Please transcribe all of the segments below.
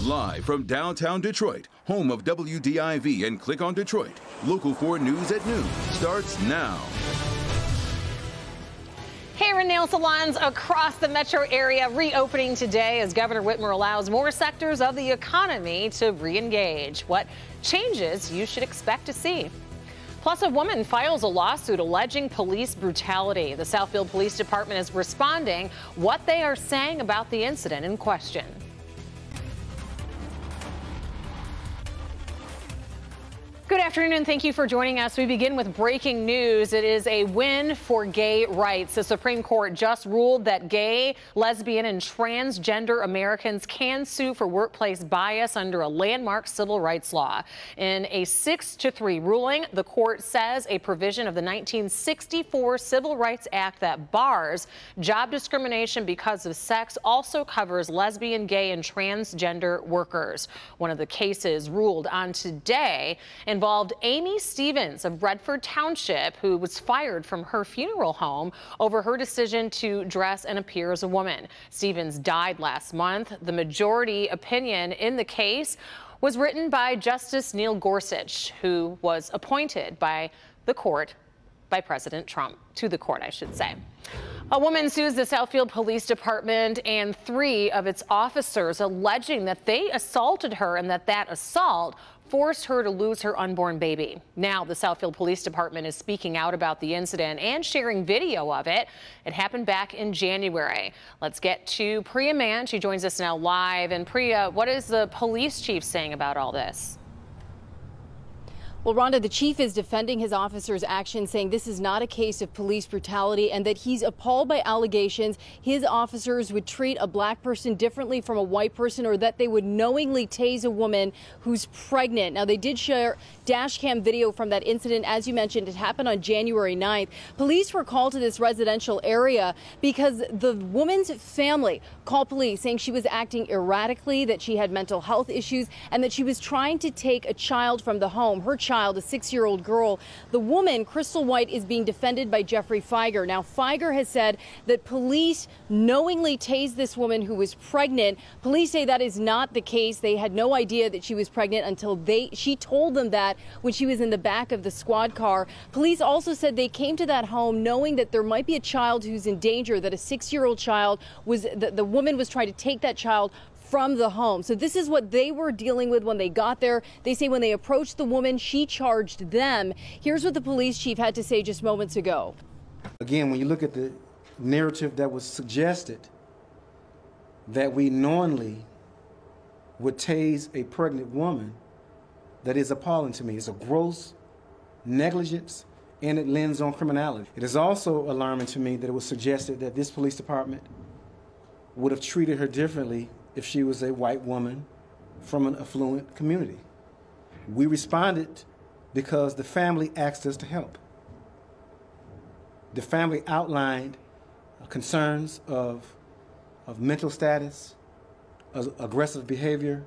Live from downtown Detroit, home of WDIV and Click on Detroit, Local 4 News at noon starts now. Hair and nail salons across the metro area reopening today as Governor Whitmer allows more sectors of the economy to re-engage. What changes you should expect to see. Plus, a woman files a lawsuit alleging police brutality. The Southfield Police Department is responding what they are saying about the incident in question. Good afternoon, and thank you for joining us. We begin with breaking news. It is a win for gay rights. The Supreme Court just ruled that gay, lesbian, and transgender Americans can sue for workplace bias under a landmark civil rights law. In a 6-3 ruling, the court says a provision of the 1964 Civil Rights Act that bars job discrimination because of sex also covers lesbian, gay, and transgender workers. One of the cases ruled on today involved Amy Stevens of Redford Township, who was fired from her funeral home over her decision to dress and appear as a woman. Stevens died last month. The majority opinion in the case was written by Justice Neil Gorsuch, who was appointed by the court, by President Trump, to the court, I should say. A woman sues the Southfield Police Department and 3 of its officers, alleging that they assaulted her and that assault forced her to lose her unborn baby. Now, the Southfield Police Department is speaking out about the incident and sharing video of it. It happened back in January. Let's get to Priya Mann. She joins us now live. And Priya, what is the police chief saying about all this? Well, Rhonda, the chief is defending his officer's action, saying this is not a case of police brutality and that he's appalled by allegations his officers would treat a black person differently from a white person, or that they would knowingly tase a woman who's pregnant. Now, they did share dash cam video from that incident. As you mentioned, it happened on January 9th. Police were called to this residential area because the woman's family called police saying she was acting erratically, that she had mental health issues, and that she was trying to take a child from the home. Her child, a 6-year-old girl. The woman, Crystal White, is being defended by Jeffrey Feiger. Now, Feiger has said that police knowingly tased this woman who was pregnant. Police say that is not the case. They had no idea that she was pregnant until she told them that when she was in the back of the squad car. Police also said they came to that home knowing that there might be a child who's in danger, that a 6-year-old child was, the woman was trying to take that child from the home. So this is what they were dealing with when they got there. They say when they approached the woman, she charged them. Here's what the police chief had to say just moments ago. Again, when you look at the narrative that was suggested, that we knowingly would tase a pregnant woman, that is appalling to me. It's a gross negligence, and it lends on criminality. It is also alarming to me that it was suggested that this police department would have treated her differently if she was a white woman from an affluent community. We responded because the family asked us to help. The family outlined concerns of mental status, aggressive behavior,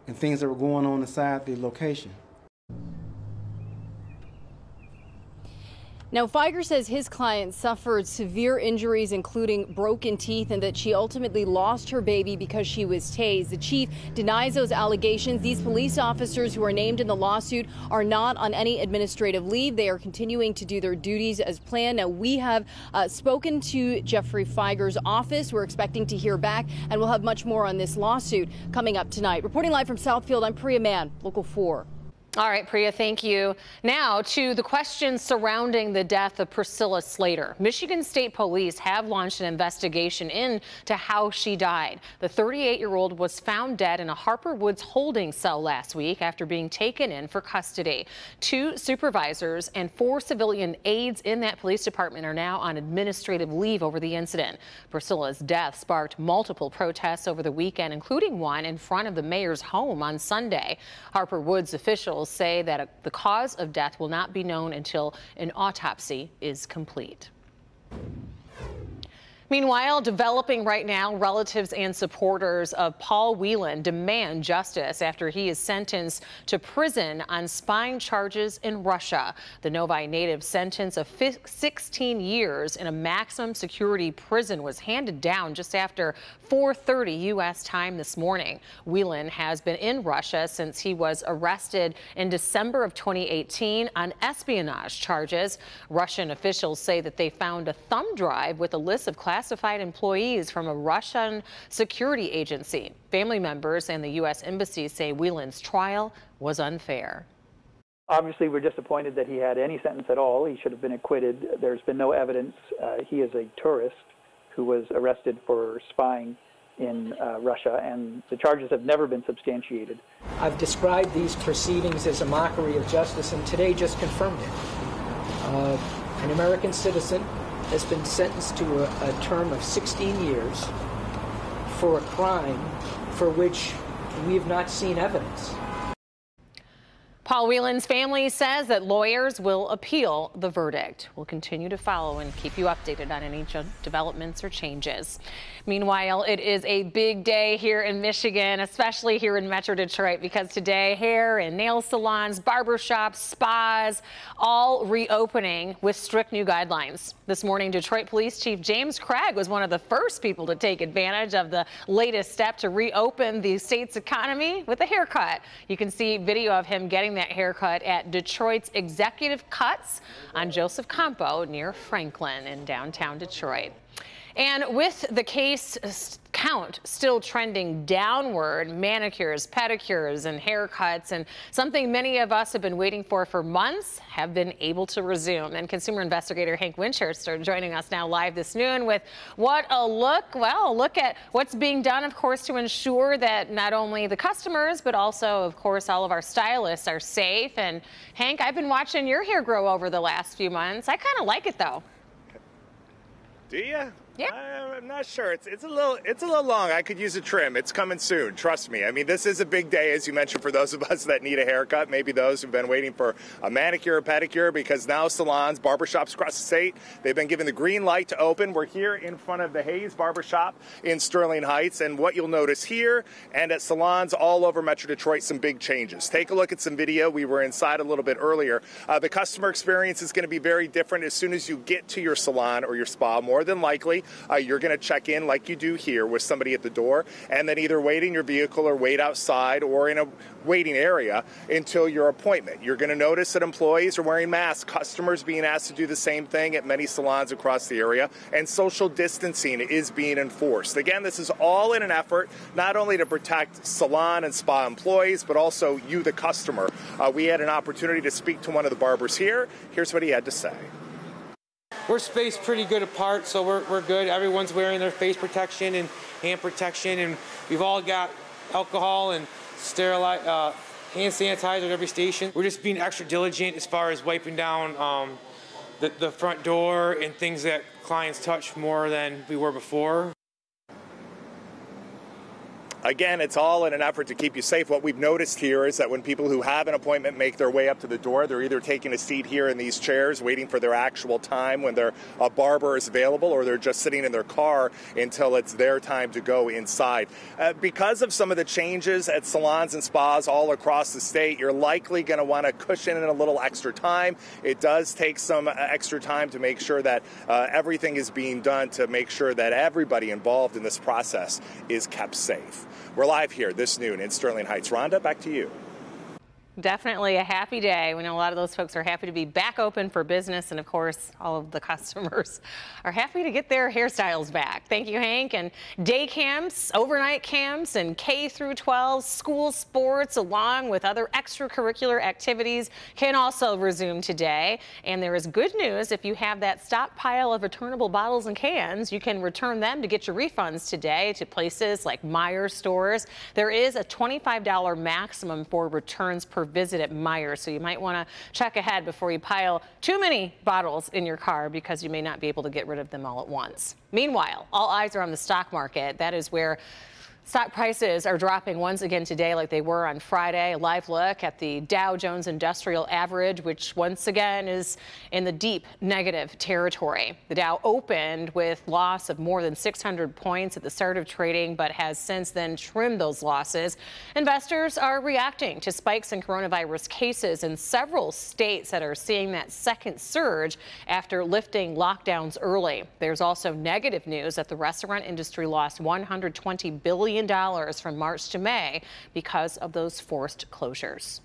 and things that were going on inside the location. Now, Feiger says his client suffered severe injuries, including broken teeth, and that she ultimately lost her baby because she was tased. The chief denies those allegations. These police officers who are named in the lawsuit are not on any administrative leave. They are continuing to do their duties as planned. Now, we have spoken to Jeffrey Feiger's office. We're expecting to hear back, and we'll have much more on this lawsuit coming up tonight. Reporting live from Southfield, I'm Priya Mann, Local 4. All right, Priya, thank you. Now to the questions surrounding the death of Priscilla Slater. Michigan State Police have launched an investigation into how she died. The 38-year-old was found dead in a Harper Woods holding cell last week after being taken in for custody. 2 supervisors and 4 civilian aides in that police department are now on administrative leave over the incident. Priscilla's death sparked multiple protests over the weekend, including one in front of the mayor's home on Sunday. Harper Woods officials say that the cause of death will not be known until an autopsy is complete. Meanwhile, developing right now, relatives and supporters of Paul Whelan demand justice after he is sentenced to prison on spying charges in Russia. The Novi native sentence of 16 years in a maximum security prison was handed down just after 4:30 U.S. time this morning. Whelan has been in Russia since he was arrested in December of 2018 on espionage charges. Russian officials say that they found a thumb drive with a list of classified employees from a Russian security agency. Family members and the U.S. Embassy say Whelan's trial was unfair. Obviously, we're disappointed that he had any sentence at all. He should have been acquitted. There's been no evidence. He is a tourist who was arrested for spying in Russia, and the charges have never been substantiated. I've described these proceedings as a mockery of justice, and today just confirmed it. An American citizen has been sentenced to a term of 16 years for a crime for which we have not seen evidence. Paul Whelan's family says that lawyers will appeal the verdict. We'll continue to follow and keep you updated on any developments or changes. Meanwhile, it is a big day here in Michigan, especially here in Metro Detroit, because today hair and nail salons, barbershops, spas, all reopening with strict new guidelines. This morning, Detroit Police Chief James Craig was one of the first people to take advantage of the latest step to reopen the state's economy with a haircut. You can see video of him getting that haircut at Detroit's Executive Cuts on Joseph Campo near Franklin in downtown Detroit. And with the case count still trending downward, manicures, pedicures, and haircuts, and something many of us have been waiting for months, have been able to resume. And consumer investigator Hank Winchester joining us now live this noon with what a look. Well, look at what's being done, of course, to ensure that not only the customers, but also, of course, all of our stylists are safe. And Hank, I've been watching your hair grow over the last few months. I kind of like it, though. Do you? Yeah. I'm not sure. It's a little long. I could use a trim. It's coming soon. Trust me. I mean, this is a big day, as you mentioned, for those of us that need a haircut. Maybe those who've been waiting for a manicure or pedicure, because now salons, barbershops across the state, they've been given the green light to open. We're here in front of the Hayes Barbershop in Sterling Heights, and what you'll notice here and at salons all over Metro Detroit, some big changes. Take a look at some video. We were inside a little bit earlier. The customer experience is going to be very different as soon as you get to your salon or your spa. More than likely, you're going to check in like you do here with somebody at the door, and then either wait in your vehicle or wait outside or in a waiting area until your appointment. You're going to notice that employees are wearing masks, customers being asked to do the same thing at many salons across the area, and social distancing is being enforced. Again, this is all in an effort not only to protect salon and spa employees, but also you, the customer. We had an opportunity to speak to one of the barbers here. Here's what he had to say. We're spaced pretty good apart, so we're good. Everyone's wearing their face protection and hand protection, and we've all got alcohol and hand sanitizer at every station. We're just being extra diligent as far as wiping down the front door and things that clients touch more than we were before. Again, it's all in an effort to keep you safe. What we've noticed here is that when people who have an appointment make their way up to the door, they're either taking a seat here in these chairs, waiting for their actual time when their barber is available, or they're just sitting in their car until it's their time to go inside. Because of some of the changes at salons and spas all across the state, you're likely going to want to cushion in a little extra time. It does take some extra time to make sure that everything is being done to make sure that everybody involved in this process is kept safe. We're live here this noon in Sterling Heights. Rhonda, back to you. Definitely a happy day. We know a lot of those folks are happy to be back open for business, and of course, all of the customers are happy to get their hairstyles back. Thank you, Hank. And day camps, overnight camps, and K through 12 school sports, along with other extracurricular activities, can also resume today. And there is good news: if you have that stockpile of returnable bottles and cans, you can return them to get your refunds today to places like Meijer stores. There is a $25 maximum for returns per visit at Meijer, so you might want to check ahead before you pile too many bottles in your car, because you may not be able to get rid of them all at once. Meanwhile, all eyes are on the stock market. That is where Stock prices are dropping once again today like they were on Friday. A live look at the Dow Jones Industrial Average, which once again is in the deep negative territory. The Dow opened with loss of more than 600 points at the start of trading, but has since then trimmed those losses. Investors are reacting to spikes in coronavirus cases in several states that are seeing that second surge after lifting lockdowns early. There's also negative news that the restaurant industry lost $120 billion from March to May because of those forced closures.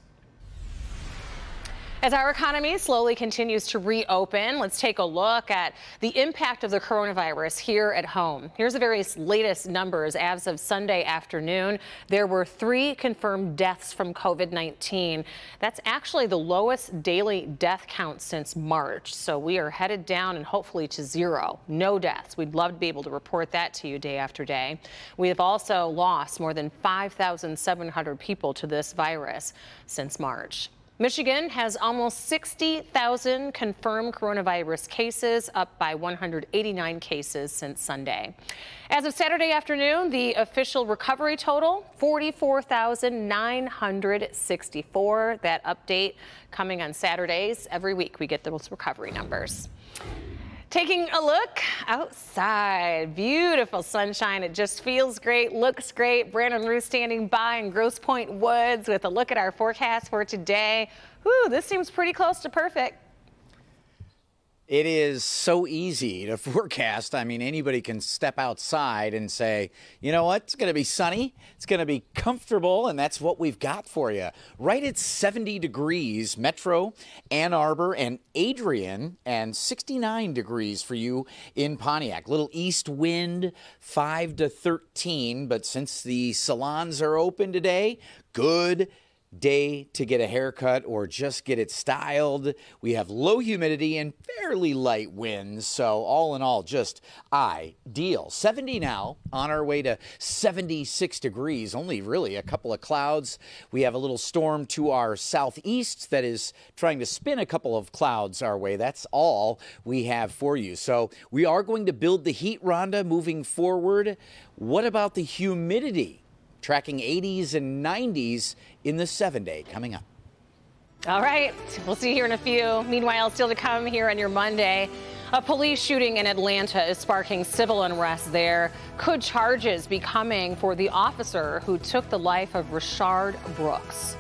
As our economy slowly continues to reopen, let's take a look at the impact of the coronavirus here at home. Here's the various latest numbers. As of Sunday afternoon, there were 3 confirmed deaths from COVID-19. That's actually the lowest daily death count since March. So we are headed down and hopefully to 0. No deaths. We'd love to be able to report that to you day after day. We have also lost more than 5,700 people to this virus since March. Michigan has almost 60,000 confirmed coronavirus cases, up by 189 cases since Sunday. As of Saturday afternoon, the official recovery total, 44,964. That update coming on Saturdays. Every week we get those recovery numbers. Taking a look outside, beautiful sunshine. It just feels great, looks great. Brandon Ruth standing by in Grosse Pointe Woods with a look at our forecast for today. Whew, this seems pretty close to perfect. It is so easy to forecast. I mean, anybody can step outside and say, you know what, it's going to be sunny, it's going to be comfortable, and that's what we've got for you. Right at 70 degrees, Metro, Ann Arbor, and Adrian, and 69 degrees for you in Pontiac. Little east wind, 5 to 13, but since the salons are open today, good day to get a haircut or just get it styled. We have low humidity and fairly light winds, so all in all, just ideal. 70 now, on our way to 76 degrees, only really a couple of clouds. We have a little storm to our southeast that is trying to spin a couple of clouds our way. That's all we have for you. So we are going to build the heat, Rhonda, moving forward. What about the humidity? Tracking 80s and 90s in the 7-day coming up. All right, we'll see you here in a few. Meanwhile, still to come here on your Monday. A police shooting in Atlanta is sparking civil unrest there. Could charges be coming for the officer who took the life of Rashard Brooks?